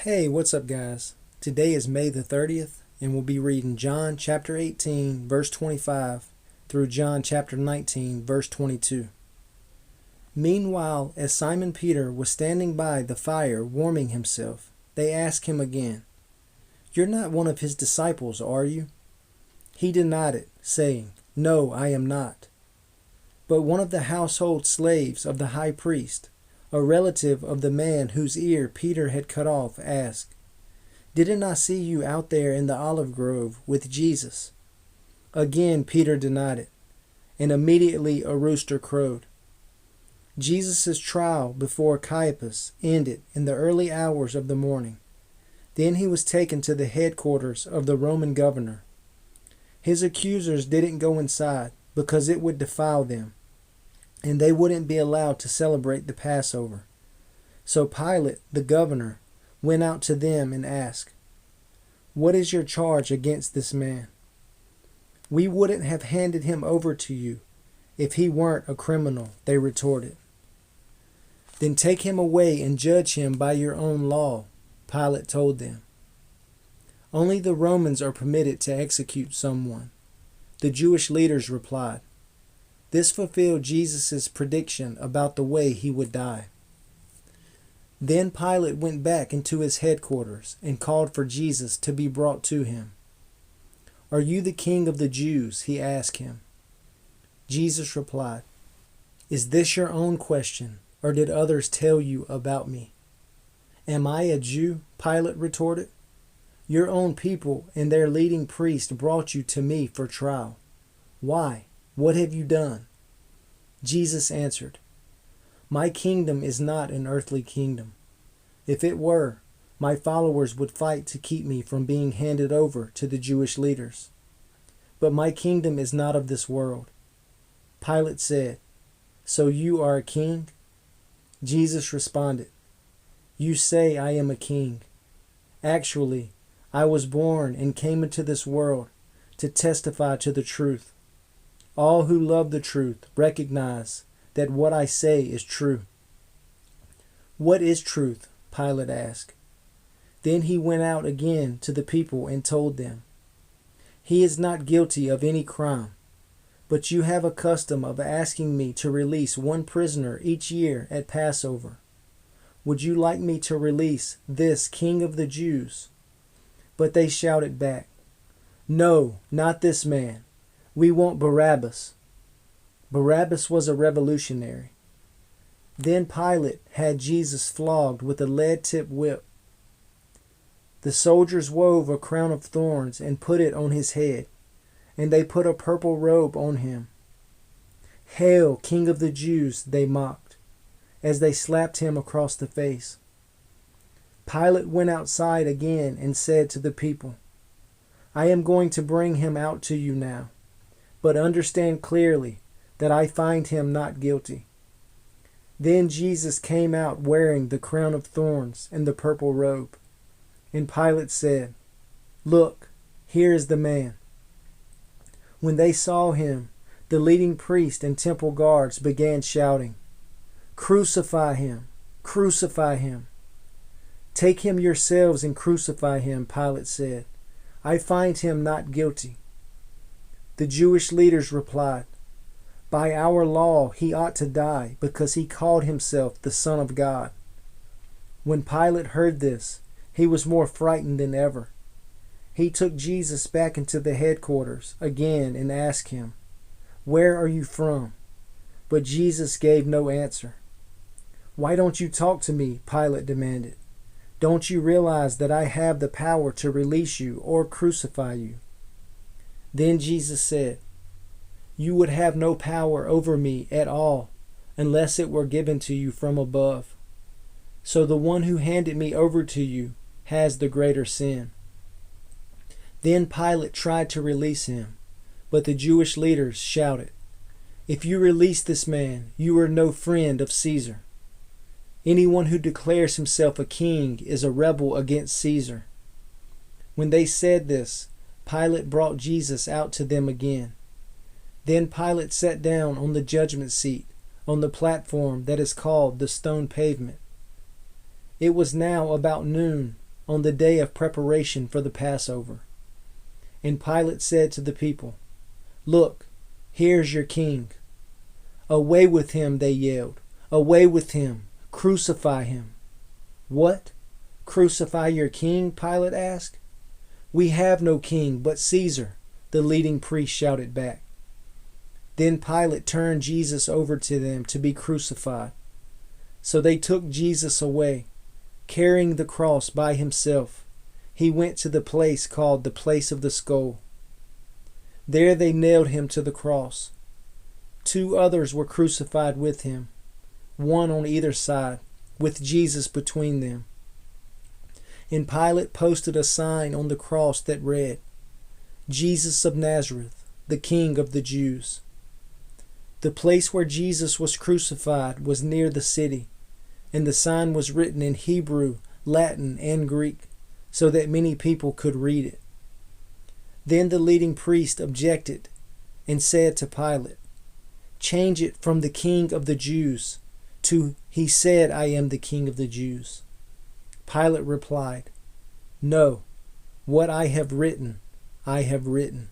Hey, what's up, guys? Today is May the 30th, and we'll be reading John chapter 18, verse 25, through John chapter 19, verse 22. Meanwhile, as Simon Peter was standing by the fire warming himself, they asked him again, "You're not one of his disciples, are you?" He denied it, saying, "No, I am not." But one of the household slaves of the high priest, a relative of the man whose ear Peter had cut off, asked, "Didn't I see you out there in the olive grove with Jesus?" Again Peter denied it, and immediately a rooster crowed. Jesus' trial before Caiaphas ended in the early hours of the morning. Then he was taken to the headquarters of the Roman governor. His accusers didn't go inside because it would defile them, and they wouldn't be allowed to celebrate the Passover. So Pilate, the governor, went out to them and asked, "What is your charge against this man?" "We wouldn't have handed him over to you if he weren't a criminal," they retorted. "Then take him away and judge him by your own law," Pilate told them. "Only the Romans are permitted to execute someone," the Jewish leaders replied. This fulfilled Jesus' prediction about the way he would die. Then Pilate went back into his headquarters and called for Jesus to be brought to him. "Are you the king of the Jews?" he asked him. Jesus replied, "Is this your own question, or did others tell you about me?" "Am I a Jew?" Pilate retorted. "Your own people and their leading priest brought you to me for trial. Why? What have you done?" Jesus answered, "My kingdom is not an earthly kingdom. If it were, my followers would fight to keep me from being handed over to the Jewish leaders. But my kingdom is not of this world." Pilate said, "So you are a king?" Jesus responded, "You say I am a king. Actually, I was born and came into this world to testify to the truth. All who love the truth recognize that what I say is true." "What is truth?" Pilate asked. Then he went out again to the people and told them, "He is not guilty of any crime, but you have a custom of asking me to release one prisoner each year at Passover. Would you like me to release this King of the Jews?" But they shouted back, "No, not this man. We want Barabbas." Barabbas was a revolutionary. Then Pilate had Jesus flogged with a lead-tipped whip. The soldiers wove a crown of thorns and put it on his head, and they put a purple robe on him. "Hail, King of the Jews," they mocked, as they slapped him across the face. Pilate went outside again and said to the people, "I am going to bring him out to you now, but understand clearly that I find him not guilty." Then Jesus came out wearing the crown of thorns and the purple robe. And Pilate said, "Look, here is the man." When they saw him, the leading priest and temple guards began shouting, "Crucify him! Crucify him!" "Take him yourselves and crucify him," Pilate said. "I find him not guilty." The Jewish leaders replied, "By our law he ought to die because he called himself the Son of God." When Pilate heard this, he was more frightened than ever. He took Jesus back into the headquarters again and asked him, "Where are you from?" But Jesus gave no answer. "Why don't you talk to me?" Pilate demanded. "Don't you realize that I have the power to release you or crucify you?" Then Jesus said, "You would have no power over me at all unless it were given to you from above. So the one who handed me over to you has the greater sin." Then Pilate tried to release him, but the Jewish leaders shouted, "If you release this man, you are no friend of Caesar. Anyone who declares himself a king is a rebel against Caesar." When they said this, Pilate brought Jesus out to them again. Then Pilate sat down on the judgment seat on the platform that is called the Stone Pavement. It was now about noon, on the day of preparation for the Passover. And Pilate said to the people, "Look, here's your king." "Away with him," they yelled. "Away with him! Crucify him!" "What? Crucify your king?" Pilate asked. "We have no king but Caesar," the leading priest shouted back. Then Pilate turned Jesus over to them to be crucified. So they took Jesus away, carrying the cross by himself. He went to the place called the Place of the Skull. There they nailed him to the cross. 2 others were crucified with him, one on either side, with Jesus between them. And Pilate posted a sign on the cross that read, "Jesus of Nazareth, the King of the Jews." The place where Jesus was crucified was near the city, and the sign was written in Hebrew, Latin, and Greek, so that many people could read it. Then the leading priest objected and said to Pilate, "Change it from the King of the Jews to he said, 'I am the King of the Jews.'" Pilate replied, "No, what I have written, I have written."